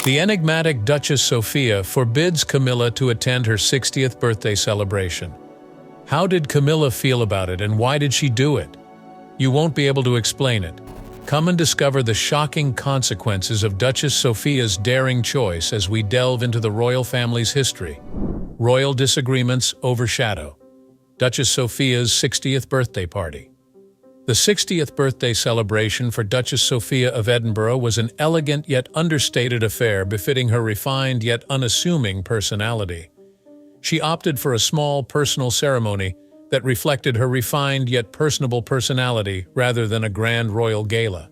The enigmatic Duchess Sophia forbids Camilla to attend her 60th birthday celebration. How did Camilla feel about it, and why did she do it? You won't be able to explain it. Come and discover the shocking consequences of Duchess Sophia's daring choice as we delve into the royal family's history. Royal disagreements overshadow Duchess Sophia's 60th birthday party. The 60th birthday celebration for Duchess Sophia of Edinburgh was an elegant yet understated affair befitting her refined yet unassuming personality. She opted for a small personal ceremony that reflected her refined yet personable personality rather than a grand royal gala.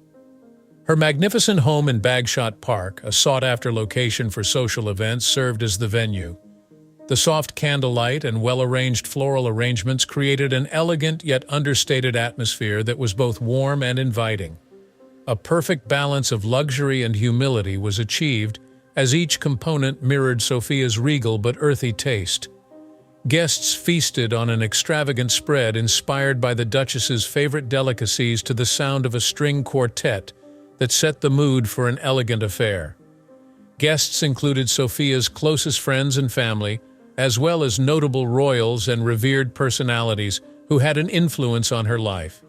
Her magnificent home in Bagshot Park, a sought-after location for social events, served as the venue. The soft candlelight and well-arranged floral arrangements created an elegant yet understated atmosphere that was both warm and inviting. A perfect balance of luxury and humility was achieved as each component mirrored Sophia's regal but earthy taste. Guests feasted on an extravagant spread inspired by the Duchess's favorite delicacies to the sound of a string quartet that set the mood for an elegant affair. Guests included Sophia's closest friends and family, as well as notable royals and revered personalities who had an influence on her life.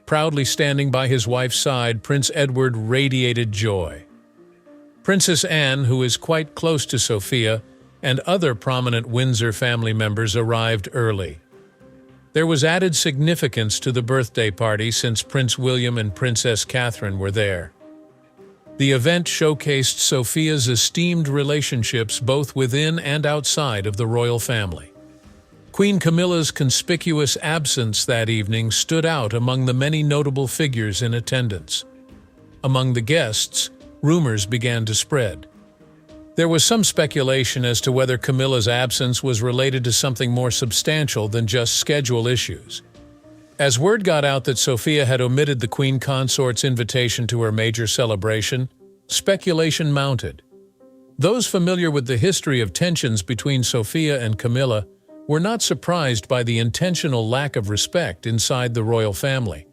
Proudly standing by his wife's side, Prince Edward radiated joy. Princess Anne, who is quite close to Sophia, and other prominent Windsor family members arrived early. There was added significance to the birthday party since Prince William and Princess Catherine were there. The event showcased Sophia's esteemed relationships both within and outside of the royal family. Queen Camilla's conspicuous absence that evening stood out among the many notable figures in attendance. Among the guests, rumors began to spread. There was some speculation as to whether Camilla's absence was related to something more substantial than just schedule issues. As word got out that Sophia had omitted the Queen Consort's invitation to her major celebration, speculation mounted. Those familiar with the history of tensions between Sophia and Camilla were not surprised by the intentional lack of respect inside the royal family.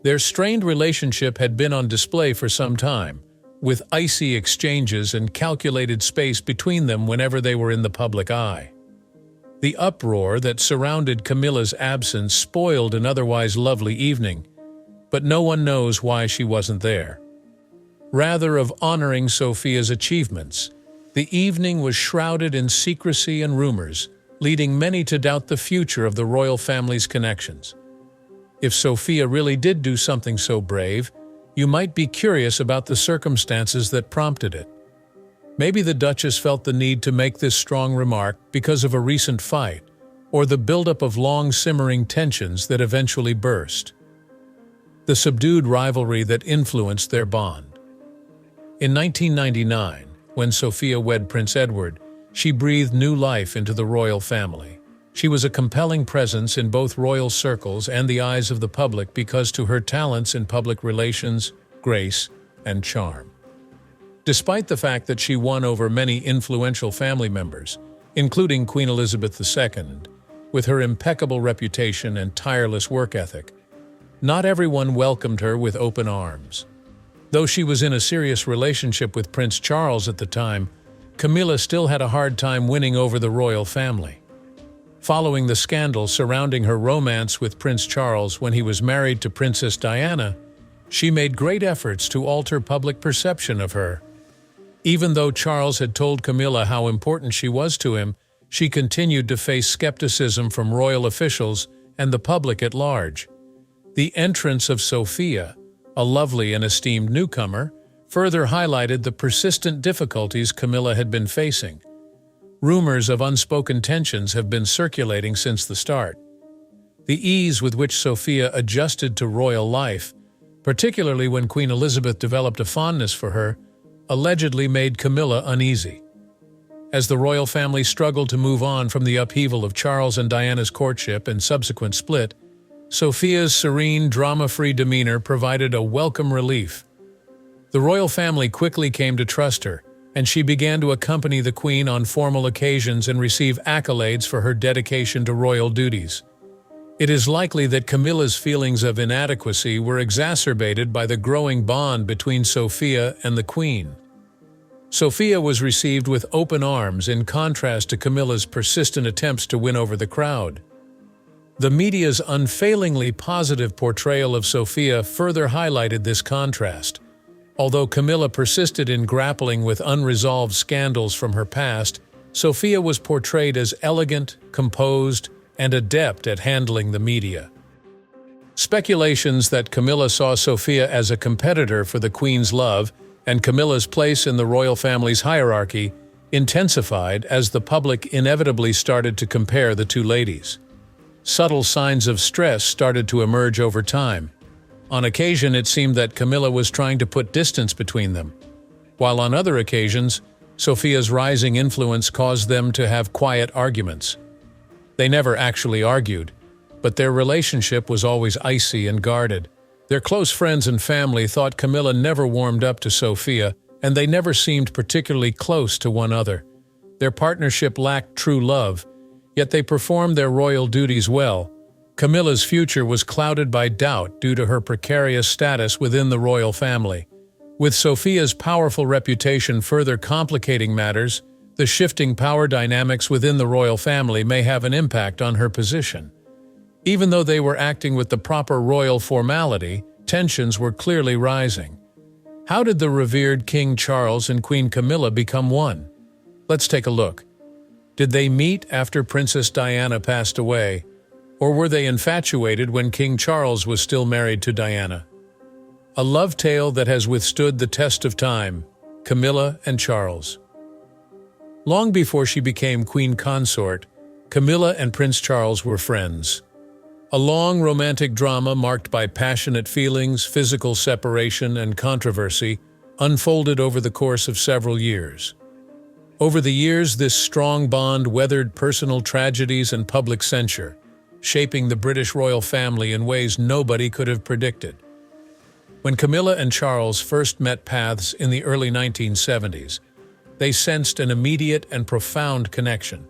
Their strained relationship had been on display for some time, with icy exchanges and calculated space between them whenever they were in the public eye. The uproar that surrounded Camilla's absence spoiled an otherwise lovely evening, but no one knows why she wasn't there. Rather of honoring Sophia's achievements, the evening was shrouded in secrecy and rumors, leading many to doubt the future of the royal family's connections. If Sophia really did do something so brave, you might be curious about the circumstances that prompted it. Maybe the Duchess felt the need to make this strong remark because of a recent fight, or the buildup of long-simmering tensions that eventually burst. The subdued rivalry that influenced their bond. In 1999, when Sophia wed Prince Edward, she breathed new life into the royal family. She was a compelling presence in both royal circles and the eyes of the public because to her talents in public relations, grace, and charm. Despite the fact that she won over many influential family members, including Queen Elizabeth II, with her impeccable reputation and tireless work ethic, not everyone welcomed her with open arms. Though she was in a serious relationship with Prince Charles at the time, Camilla still had a hard time winning over the royal family. Following the scandal surrounding her romance with Prince Charles when he was married to Princess Diana, she made great efforts to alter public perception of her. Even though Charles had told Camilla how important she was to him, she continued to face skepticism from royal officials and the public at large. The entrance of Sophia, a lovely and esteemed newcomer, further highlighted the persistent difficulties Camilla had been facing. Rumors of unspoken tensions have been circulating since the start. The ease with which Sophia adjusted to royal life, particularly when Queen Elizabeth developed a fondness for her, allegedly made Camilla uneasy. As the royal family struggled to move on from the upheaval of Charles and Diana's courtship and subsequent split, Sophia's serene, drama-free demeanor provided a welcome relief. The royal family quickly came to trust her, and she began to accompany the Queen on formal occasions and receive accolades for her dedication to royal duties. It is likely that Camilla's feelings of inadequacy were exacerbated by the growing bond between Sophia and the Queen. Sophia was received with open arms in contrast to Camilla's persistent attempts to win over the crowd. The media's unfailingly positive portrayal of Sophia further highlighted this contrast. Although Camilla persisted in grappling with unresolved scandals from her past, Sophia was portrayed as elegant, composed, and adept at handling the media. Speculations that Camilla saw Sophia as a competitor for the Queen's love and Camilla's place in the royal family's hierarchy intensified as the public inevitably started to compare the two ladies. Subtle signs of stress started to emerge over time. On occasion, it seemed that Camilla was trying to put distance between them, while on other occasions, Sophia's rising influence caused them to have quiet arguments. They never actually argued, but their relationship was always icy and guarded. Their close friends and family thought Camilla never warmed up to Sophia, and they never seemed particularly close to one another. Their partnership lacked true love, yet they performed their royal duties well. Camilla's future was clouded by doubt due to her precarious status within the royal family. With Sophia's powerful reputation further complicating matters, the shifting power dynamics within the royal family may have an impact on her position. Even though they were acting with the proper royal formality, tensions were clearly rising. How did the revered King Charles and Queen Camilla become one? Let's take a look. Did they meet after Princess Diana passed away, or were they infatuated when King Charles was still married to Diana? A love tale that has withstood the test of time, Camilla and Charles. Long before she became Queen Consort, Camilla and Prince Charles were friends. A long romantic drama marked by passionate feelings, physical separation, and controversy unfolded over the course of several years. Over the years, this strong bond weathered personal tragedies and public censure, shaping the British royal family in ways nobody could have predicted. When Camilla and Charles first met paths in the early 1970s, they sensed an immediate and profound connection.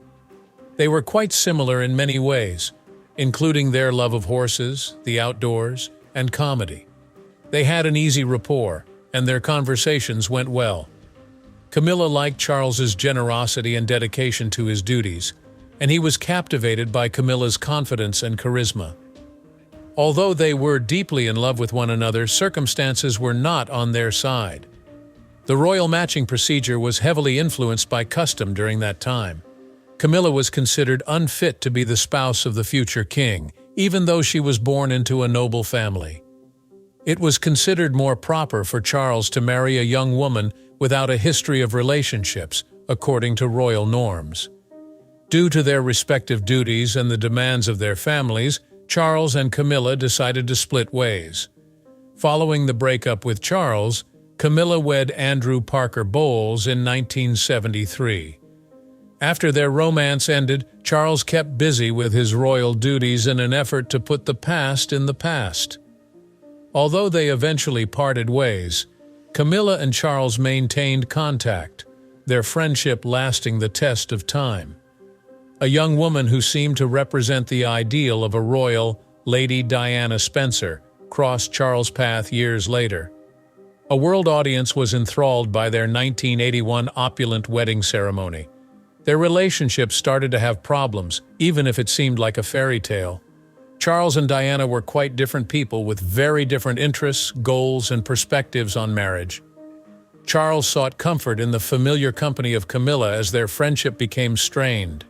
They were quite similar in many ways, including their love of horses, the outdoors, and comedy. They had an easy rapport, and their conversations went well. Camilla liked Charles's generosity and dedication to his duties, and he was captivated by Camilla's confidence and charisma. Although they were deeply in love with one another, circumstances were not on their side. The royal matching procedure was heavily influenced by custom during that time. Camilla was considered unfit to be the spouse of the future king, even though she was born into a noble family. It was considered more proper for Charles to marry a young woman without a history of relationships, according to royal norms. Due to their respective duties and the demands of their families, Charles and Camilla decided to split ways. Following the breakup with Charles, Camilla wed Andrew Parker Bowles in 1973. After their romance ended, Charles kept busy with his royal duties in an effort to put the past in the past. Although they eventually parted ways, Camilla and Charles maintained contact, their friendship lasting the test of time. A young woman who seemed to represent the ideal of a royal, Lady Diana Spencer, crossed Charles' path years later. A world audience was enthralled by their 1981 opulent wedding ceremony. Their relationship started to have problems, even if it seemed like a fairy tale. Charles and Diana were quite different people with very different interests, goals, and perspectives on marriage. Charles sought comfort in the familiar company of Camilla as their friendship became strained.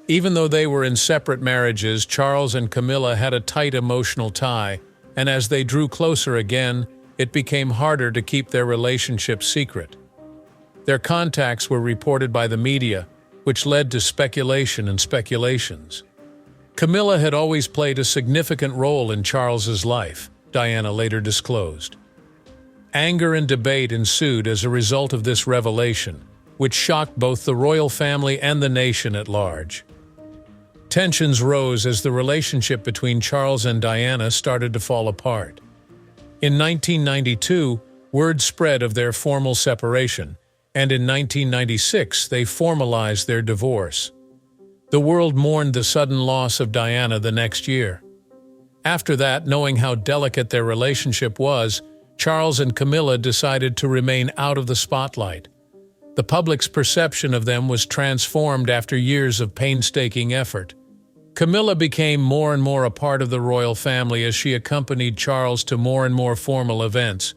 Even though they were in separate marriages, Charles and Camilla had a tight emotional tie, and as they drew closer again, it became harder to keep their relationship secret. Their contacts were reported by the media, which led to speculation and speculations. Camilla had always played a significant role in Charles's life, Diana later disclosed. Anger and debate ensued as a result of this revelation, which shocked both the royal family and the nation at large. Tensions rose as the relationship between Charles and Diana started to fall apart. In 1992, word spread of their formal separation, and in 1996 they formalized their divorce. The world mourned the sudden loss of Diana the next year. After that, knowing how delicate their relationship was, Charles and Camilla decided to remain out of the spotlight. The public's perception of them was transformed after years of painstaking effort. Camilla became more and more a part of the royal family as she accompanied Charles to more and more formal events.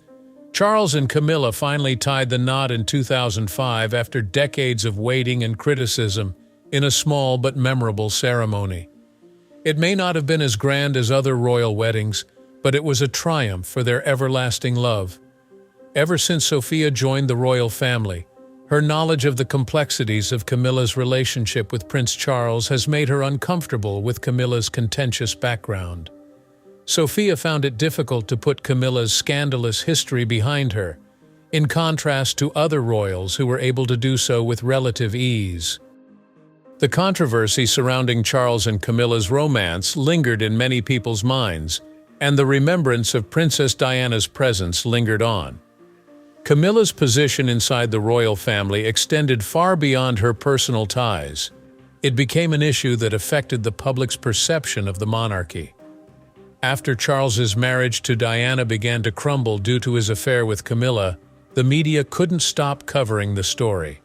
Charles and Camilla finally tied the knot in 2005 after decades of waiting and criticism in a small but memorable ceremony. It may not have been as grand as other royal weddings, but it was a triumph for their everlasting love. Ever since Sophia joined the royal family, her knowledge of the complexities of Camilla's relationship with Prince Charles has made her uncomfortable with Camilla's contentious background. Sophia found it difficult to put Camilla's scandalous history behind her, in contrast to other royals who were able to do so with relative ease. The controversy surrounding Charles and Camilla's romance lingered in many people's minds, and the remembrance of Princess Diana's presence lingered on. Camilla's position inside the royal family extended far beyond her personal ties. It became an issue that affected the public's perception of the monarchy. After Charles's marriage to Diana began to crumble due to his affair with Camilla, the media couldn't stop covering the story.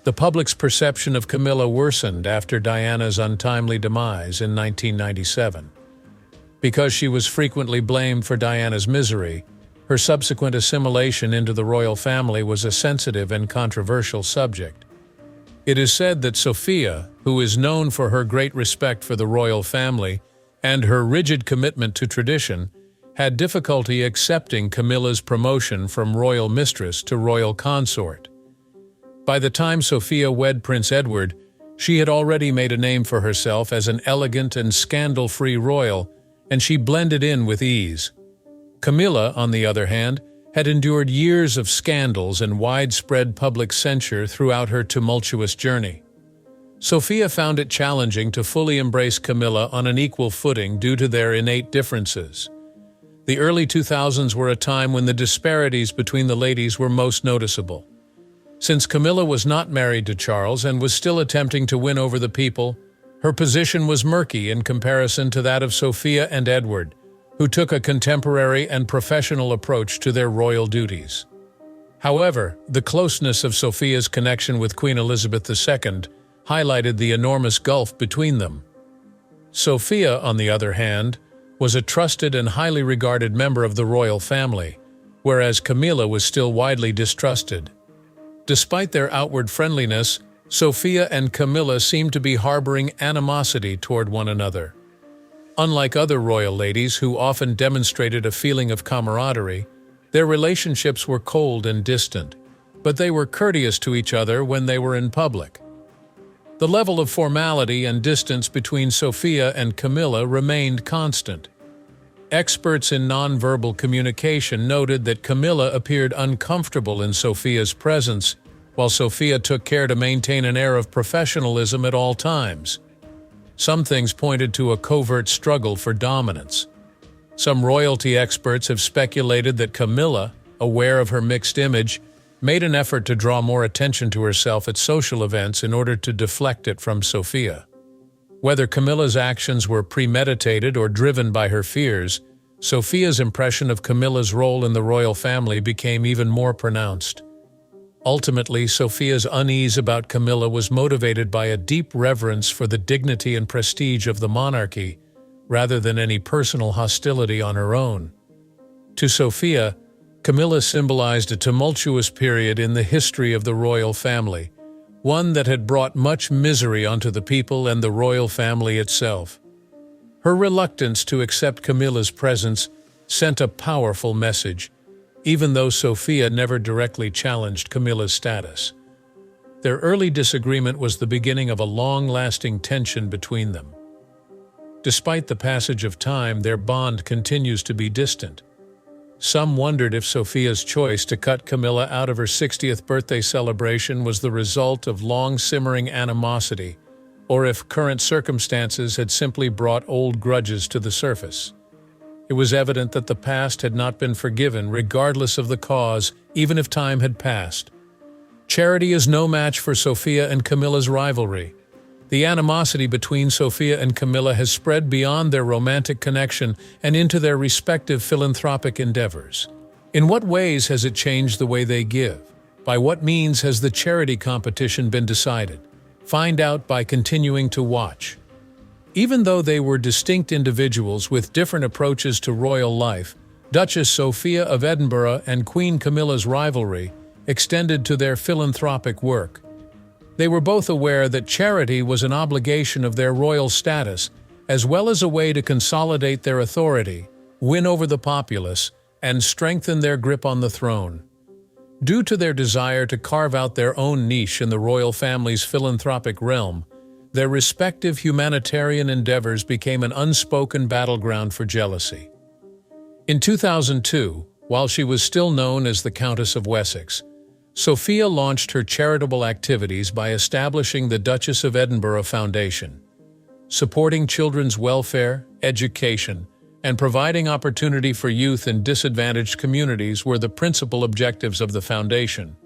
The public's perception of Camilla worsened after Diana's untimely demise in 1997. Because she was frequently blamed for Diana's misery, her subsequent assimilation into the royal family was a sensitive and controversial subject. It is said that Sophia, who is known for her great respect for the royal family and her rigid commitment to tradition, had difficulty accepting Camilla's promotion from royal mistress to royal consort. By the time Sophia wed Prince Edward, she had already made a name for herself as an elegant and scandal-free royal, and she blended in with ease. Camilla, on the other hand, had endured years of scandals and widespread public censure throughout her tumultuous journey. Sophia found it challenging to fully embrace Camilla on an equal footing due to their innate differences. The early 2000s were a time when the disparities between the ladies were most noticeable. Since Camilla was not married to Charles and was still attempting to win over the people, her position was murky in comparison to that of Sophia and Edward, who took a contemporary and professional approach to their royal duties. However, the closeness of Sophia's connection with Queen Elizabeth II highlighted the enormous gulf between them. Sophia, on the other hand, was a trusted and highly regarded member of the royal family, whereas Camilla was still widely distrusted. Despite their outward friendliness, Sophia and Camilla seemed to be harboring animosity toward one another. Unlike other royal ladies who often demonstrated a feeling of camaraderie, their relationships were cold and distant, but they were courteous to each other when they were in public. The level of formality and distance between Sophia and Camilla remained constant. Experts in nonverbal communication noted that Camilla appeared uncomfortable in Sophia's presence, while Sophia took care to maintain an air of professionalism at all times. Some things pointed to a covert struggle for dominance. Some royalty experts have speculated that Camilla, aware of her mixed image, made an effort to draw more attention to herself at social events in order to deflect it from Sophia. Whether Camilla's actions were premeditated or driven by her fears, Sophia's impression of Camilla's role in the royal family became even more pronounced. Ultimately, Sophia's unease about Camilla was motivated by a deep reverence for the dignity and prestige of the monarchy, rather than any personal hostility on her own. To Sophia, Camilla symbolized a tumultuous period in the history of the royal family, one that had brought much misery onto the people and the royal family itself. Her reluctance to accept Camilla's presence sent a powerful message, even though Sophia never directly challenged Camilla's status. Their early disagreement was the beginning of a long-lasting tension between them. Despite the passage of time, their bond continues to be distant. Some wondered if Sophia's choice to cut Camilla out of her 60th birthday celebration was the result of long-simmering animosity, or if current circumstances had simply brought old grudges to the surface. It was evident that the past had not been forgiven regardless of the cause, even if time had passed. Charity is no match for Sophia and Camilla's rivalry. The animosity between Sophia and Camilla has spread beyond their romantic connection and into their respective philanthropic endeavors. In what ways has it changed the way they give? By what means has the charity competition been decided? Find out by continuing to watch. Even though they were distinct individuals with different approaches to royal life, Duchess Sophia of Edinburgh and Queen Camilla's rivalry extended to their philanthropic work. They were both aware that charity was an obligation of their royal status, as well as a way to consolidate their authority, win over the populace, and strengthen their grip on the throne. Due to their desire to carve out their own niche in the royal family's philanthropic realm, their respective humanitarian endeavors became an unspoken battleground for jealousy. In 2002, while she was still known as the Countess of Wessex, Sophia launched her charitable activities by establishing the Duchess of Edinburgh Foundation. Supporting children's welfare, education, and providing opportunity for youth in disadvantaged communities were the principal objectives of the foundation.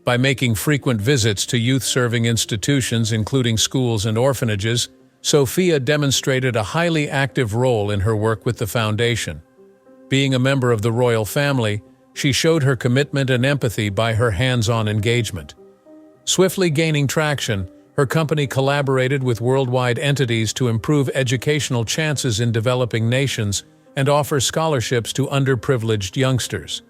By making frequent visits to youth-serving institutions including schools and orphanages, Sophia demonstrated a highly active role in her work with the foundation. Being a member of the royal family, she showed her commitment and empathy by her hands-on engagement. Swiftly gaining traction, her company collaborated with worldwide entities to improve educational chances in developing nations and offer scholarships to underprivileged youngsters.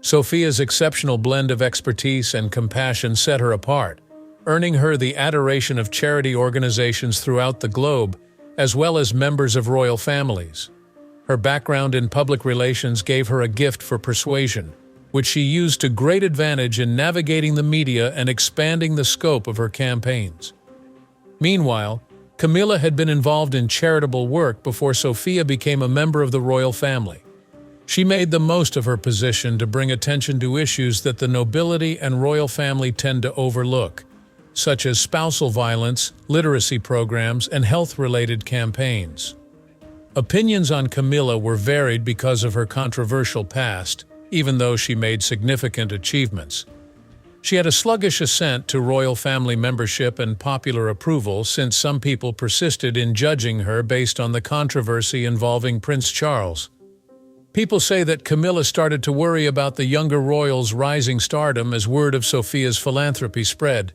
Sophia's exceptional blend of expertise and compassion set her apart, earning her the adoration of charity organizations throughout the globe, as well as members of royal families. Her background in public relations gave her a gift for persuasion, which she used to great advantage in navigating the media and expanding the scope of her campaigns. Meanwhile, Camilla had been involved in charitable work before Sophia became a member of the royal family. She made the most of her position to bring attention to issues that the nobility and royal family tend to overlook, such as spousal violence, literacy programs, and health-related campaigns. Opinions on Camilla were varied because of her controversial past, even though she made significant achievements. She had a sluggish ascent to royal family membership and popular approval since some people persisted in judging her based on the controversy involving Prince Charles. People say that Camilla started to worry about the younger royals' rising stardom as word of Sophia's philanthropy spread.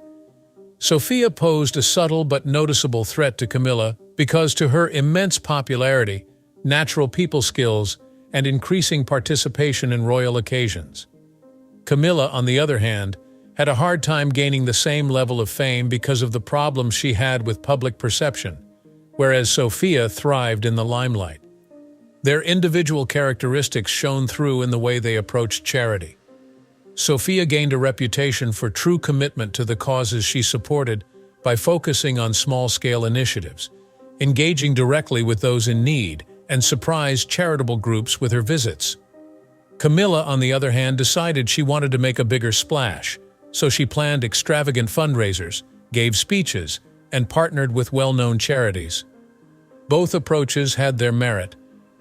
Sophia posed a subtle but noticeable threat to Camilla because to her immense popularity, natural people skills, and increasing participation in royal occasions. Camilla, on the other hand, had a hard time gaining the same level of fame because of the problems she had with public perception, whereas Sophia thrived in the limelight. Their individual characteristics shone through in the way they approached charity. Sophia gained a reputation for true commitment to the causes she supported by focusing on small-scale initiatives, engaging directly with those in need, and surprised charitable groups with her visits. Camilla, on the other hand, decided she wanted to make a bigger splash, so she planned extravagant fundraisers, gave speeches, and partnered with well-known charities. Both approaches had their merit,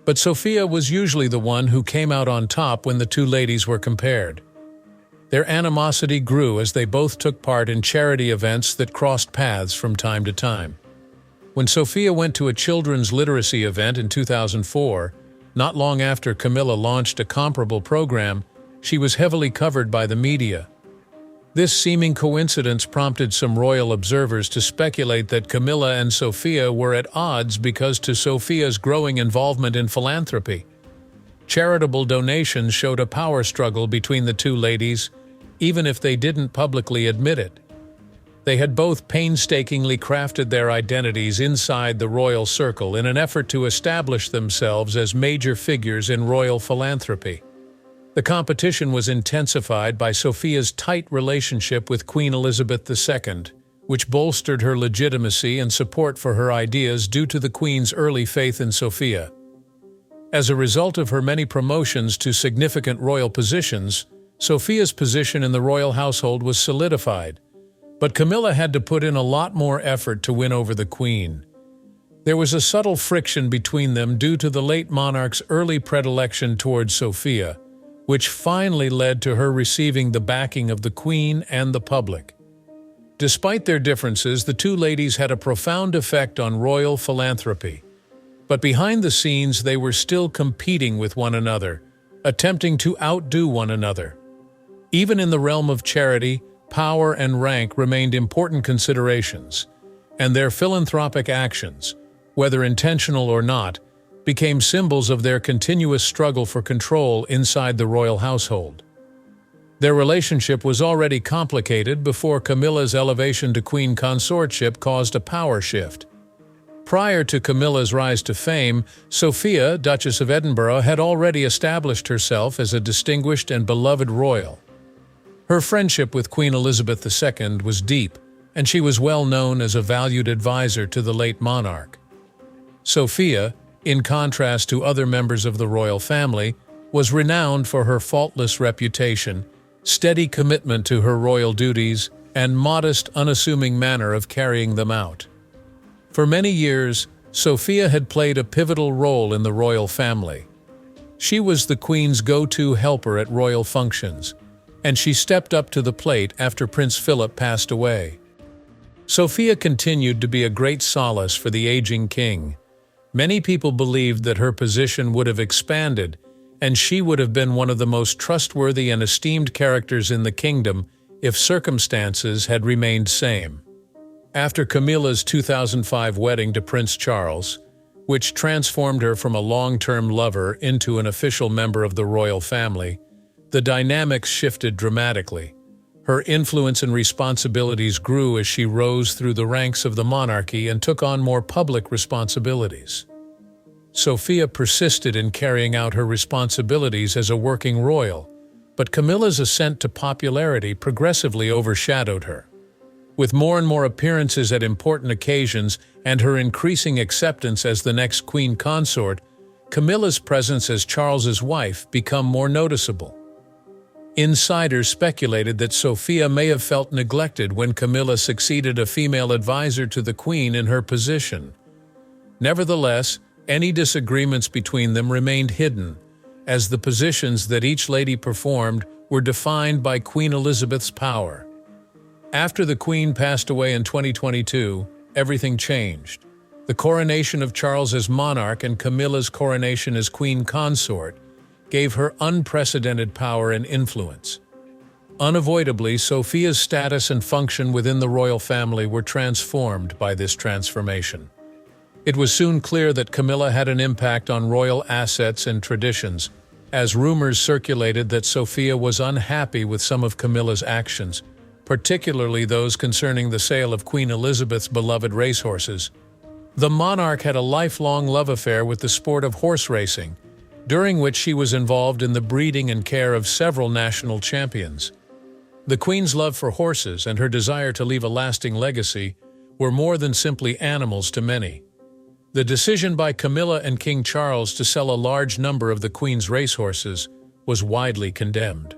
but Sophia was usually the one who came out on top when the two ladies were compared. Their animosity grew as they both took part in charity events that crossed paths from time to time. When Sophia went to a children's literacy event in 2004, not long after Camilla launched a comparable program, she was heavily covered by the media. This seeming coincidence prompted some royal observers to speculate that Camilla and Sophia were at odds because to Sophia's growing involvement in philanthropy. Charitable donations showed a power struggle between the two ladies, even if they didn't publicly admit it. They had both painstakingly crafted their identities inside the royal circle in an effort to establish themselves as major figures in royal philanthropy. The competition was intensified by Sophia's tight relationship with Queen Elizabeth II, which bolstered her legitimacy and support for her ideas due to the Queen's early faith in Sophia. As a result of her many promotions to significant royal positions, Sophia's position in the royal household was solidified, but Camilla had to put in a lot more effort to win over the Queen. There was a subtle friction between them due to the late monarch's early predilection towards Sophia, which finally led to her receiving the backing of the Queen and the public. Despite their differences, the two ladies had a profound effect on royal philanthropy. But behind the scenes, they were still competing with one another, attempting to outdo one another. Even in the realm of charity, power and rank remained important considerations, and their philanthropic actions, whether intentional or not, became symbols of their continuous struggle for control inside the royal household. Their relationship was already complicated before Camilla's elevation to queen consortship caused a power shift. Prior to Camilla's rise to fame, Sophia, Duchess of Edinburgh, had already established herself as a distinguished and beloved royal. Her friendship with Queen Elizabeth II was deep, and she was well known as a valued advisor to the late monarch. Sophia, in contrast to other members of the royal family, was renowned for her faultless reputation, steady commitment to her royal duties, and modest, unassuming manner of carrying them out. For many years, Sophia had played a pivotal role in the royal family. She was the Queen's go-to helper at royal functions, and she stepped up to the plate after Prince Philip passed away. Sophia continued to be a great solace for the aging king. Many people believed that her position would have expanded, and she would have been one of the most trustworthy and esteemed characters in the kingdom if circumstances had remained same. After Camilla's 2005 wedding to Prince Charles, which transformed her from a long-term lover into an official member of the royal family, the dynamics shifted dramatically. Her influence and responsibilities grew as she rose through the ranks of the monarchy and took on more public responsibilities. Sophia persisted in carrying out her responsibilities as a working royal, but Camilla's ascent to popularity progressively overshadowed her. With more and more appearances at important occasions and her increasing acceptance as the next queen consort, Camilla's presence as Charles's wife became more noticeable. Insiders speculated that Sophia may have felt neglected when Camilla succeeded a female advisor to the queen in her position. Nevertheless, any disagreements between them remained hidden, as the positions that each lady performed were defined by Queen Elizabeth's power. After the Queen passed away in 2022, everything changed. The coronation of Charles as monarch and Camilla's coronation as queen consort gave her unprecedented power and influence. Unavoidably, Sophia's status and function within the royal family were transformed by this transformation. It was soon clear that Camilla had an impact on royal assets and traditions, as rumors circulated that Sophia was unhappy with some of Camilla's actions, particularly those concerning the sale of Queen Elizabeth's beloved racehorses. The monarch had a lifelong love affair with the sport of horse racing, during which she was involved in the breeding and care of several national champions. The Queen's love for horses and her desire to leave a lasting legacy were more than simply animals to many. The decision by Camilla and King Charles to sell a large number of the Queen's racehorses was widely condemned.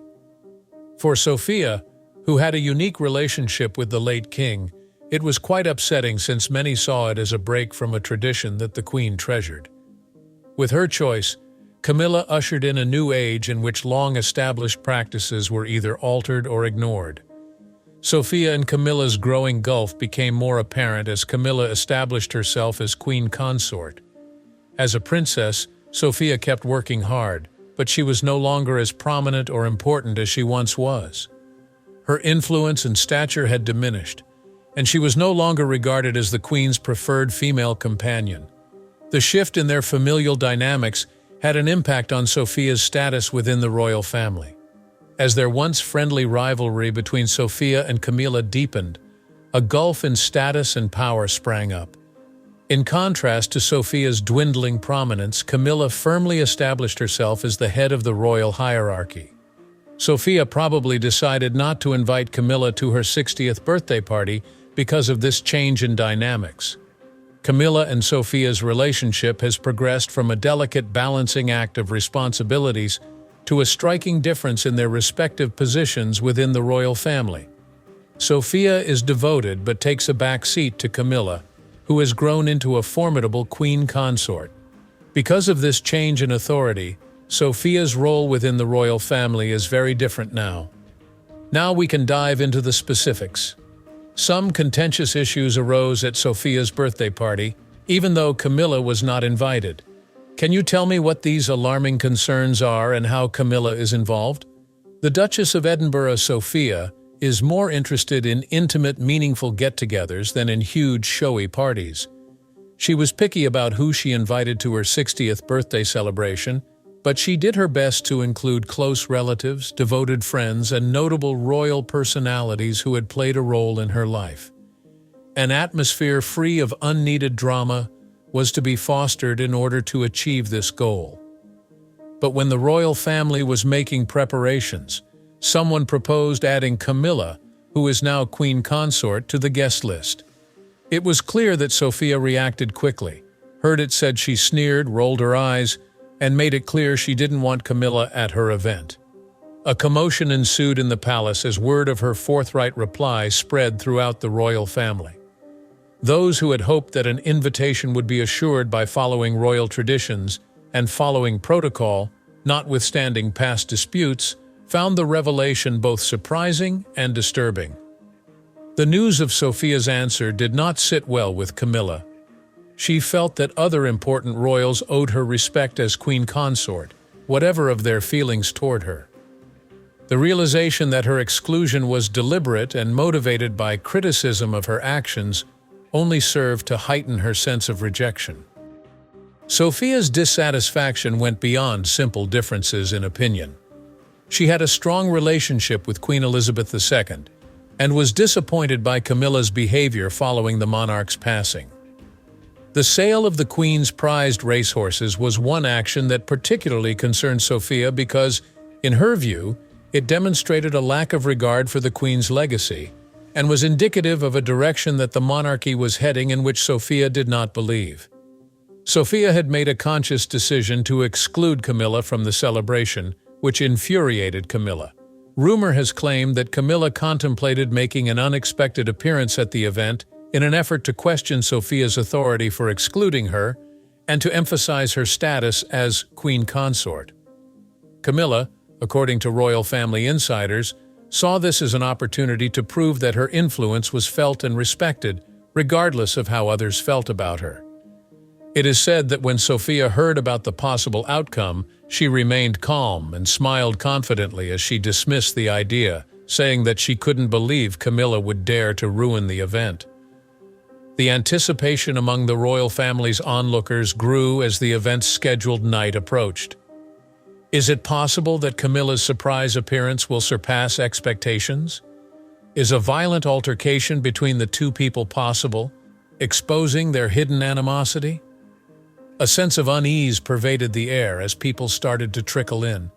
For Sophia, who had a unique relationship with the late king, it was quite upsetting since many saw it as a break from a tradition that the Queen treasured. With her choice, Camilla ushered in a new age in which long-established practices were either altered or ignored. Sophia and Camilla's growing gulf became more apparent as Camilla established herself as queen consort. As a princess, Sophia kept working hard, but she was no longer as prominent or important as she once was. Her influence and stature had diminished, and she was no longer regarded as the Queen's preferred female companion. The shift in their familial dynamics had an impact on Sophia's status within the royal family. As their once friendly rivalry between Sophia and Camilla deepened, a gulf in status and power sprang up. In contrast to Sophia's dwindling prominence, Camilla firmly established herself as the head of the royal hierarchy. Sophia probably decided not to invite Camilla to her 60th birthday party because of this change in dynamics. Camilla and Sophia's relationship has progressed from a delicate balancing act of responsibilities to a striking difference in their respective positions within the royal family. Sophia is devoted but takes a back seat to Camilla, who has grown into a formidable queen consort. Because of this change in authority, Sophia's role within the royal family is very different now. Now we can dive into the specifics. Some contentious issues arose at Sophia's birthday party, even though Camilla was not invited. Can you tell me what these alarming concerns are and how Camilla is involved? The Duchess of Edinburgh, Sophia, is more interested in intimate, meaningful get-togethers than in huge, showy parties. She was picky about who she invited to her 60th birthday celebration, but she did her best to include close relatives, devoted friends, and notable royal personalities who had played a role in her life. An atmosphere free of unneeded drama was to be fostered in order to achieve this goal. But when the royal family was making preparations, someone proposed adding Camilla, who is now queen consort, to the guest list. It was clear that Sophia reacted quickly. Heard it said she sneered, rolled her eyes, and made it clear she didn't want Camilla at her event. A commotion ensued in the palace as word of her forthright reply spread throughout the royal family. Those who had hoped that an invitation would be assured by following royal traditions and following protocol, notwithstanding past disputes, found the revelation both surprising and disturbing. The news of Sophia's answer did not sit well with Camilla. She felt that other important royals owed her respect as queen consort, whatever of their feelings toward her. The realization that her exclusion was deliberate and motivated by criticism of her actions only served to heighten her sense of rejection. Sophia's dissatisfaction went beyond simple differences in opinion. She had a strong relationship with Queen Elizabeth II and was disappointed by Camilla's behavior following the monarch's passing. The sale of the Queen's prized racehorses was one action that particularly concerned Sophia because, in her view, it demonstrated a lack of regard for the Queen's legacy and was indicative of a direction that the monarchy was heading in which Sophia did not believe. Sophia had made a conscious decision to exclude Camilla from the celebration, which infuriated Camilla. Rumor has claimed that Camilla contemplated making an unexpected appearance at the event in an effort to question Sophia's authority for excluding her and to emphasize her status as queen consort. Camilla, according to royal family insiders, saw this as an opportunity to prove that her influence was felt and respected, regardless of how others felt about her. It is said that when Sophia heard about the possible outcome, she remained calm and smiled confidently as she dismissed the idea, saying that she couldn't believe Camilla would dare to ruin the event. The anticipation among the royal family's onlookers grew as the event's scheduled night approached. Is it possible that Camilla's surprise appearance will surpass expectations? Is a violent altercation between the two people possible, exposing their hidden animosity? A sense of unease pervaded the air as people started to trickle in.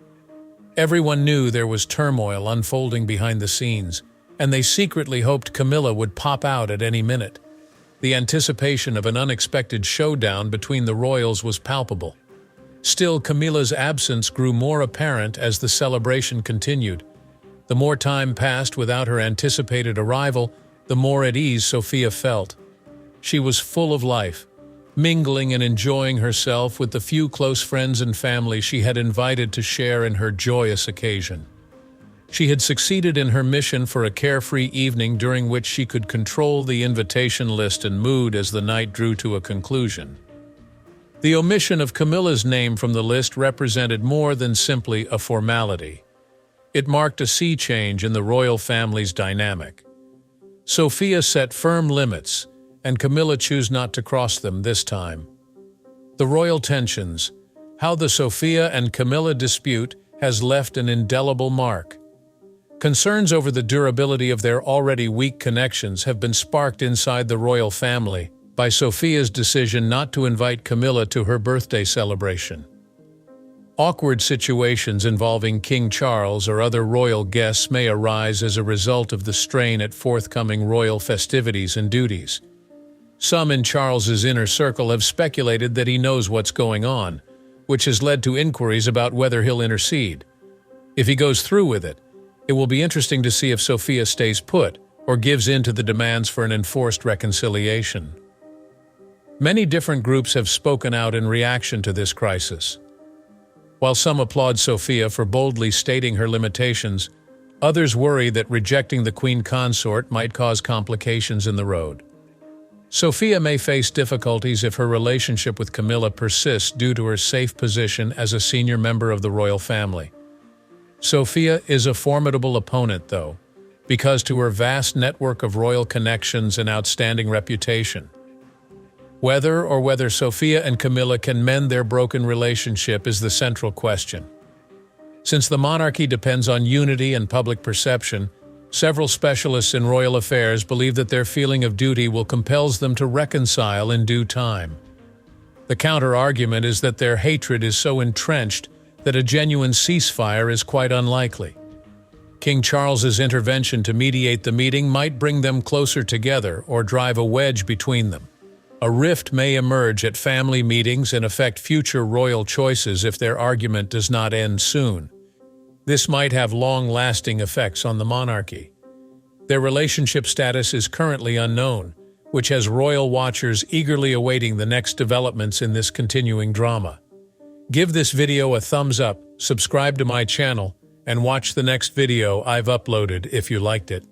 Everyone knew there was turmoil unfolding behind the scenes, and they secretly hoped Camilla would pop out at any minute. The anticipation of an unexpected showdown between the royals was palpable. Still, Camilla's absence grew more apparent as the celebration continued. The more time passed without her anticipated arrival, the more at ease Sophia felt. She was full of life, mingling and enjoying herself with the few close friends and family she had invited to share in her joyous occasion. She had succeeded in her mission for a carefree evening during which she could control the invitation list and mood as the night drew to a conclusion. The omission of Camilla's name from the list represented more than simply a formality. It marked a sea change in the royal family's dynamic. Sophia set firm limits, and Camilla chose not to cross them this time. The royal tensions, how the Sophia and Camilla dispute has left an indelible mark. Concerns over the durability of their already weak connections have been sparked inside the royal family by Sophia's decision not to invite Camilla to her birthday celebration. Awkward situations involving King Charles or other royal guests may arise as a result of the strain at forthcoming royal festivities and duties. Some in Charles's inner circle have speculated that he knows what's going on, which has led to inquiries about whether he'll intercede. If he goes through with it, it will be interesting to see if Sophia stays put or gives in to the demands for an enforced reconciliation. Many different groups have spoken out in reaction to this crisis. While some applaud Sophia for boldly stating her limitations, others worry that rejecting the queen consort might cause complications in the road. Sophia may face difficulties if her relationship with Camilla persists due to her safe position as a senior member of the royal family. Sophia is a formidable opponent, though, because to her vast network of royal connections and outstanding reputation. Whether Sophia and Camilla can mend their broken relationship is the central question. Since the monarchy depends on unity and public perception, several specialists in royal affairs believe that their feeling of duty will compel them to reconcile in due time. The counter-argument is that their hatred is so entrenched that a genuine ceasefire is quite unlikely. King Charles's intervention to mediate the meeting might bring them closer together or drive a wedge between them. A rift may emerge at family meetings and affect future royal choices if their argument does not end soon. This might have long-lasting effects on the monarchy. Their relationship status is currently unknown, which has royal watchers eagerly awaiting the next developments in this continuing drama. Give this video a thumbs up, subscribe to my channel, and watch the next video I've uploaded if you liked it.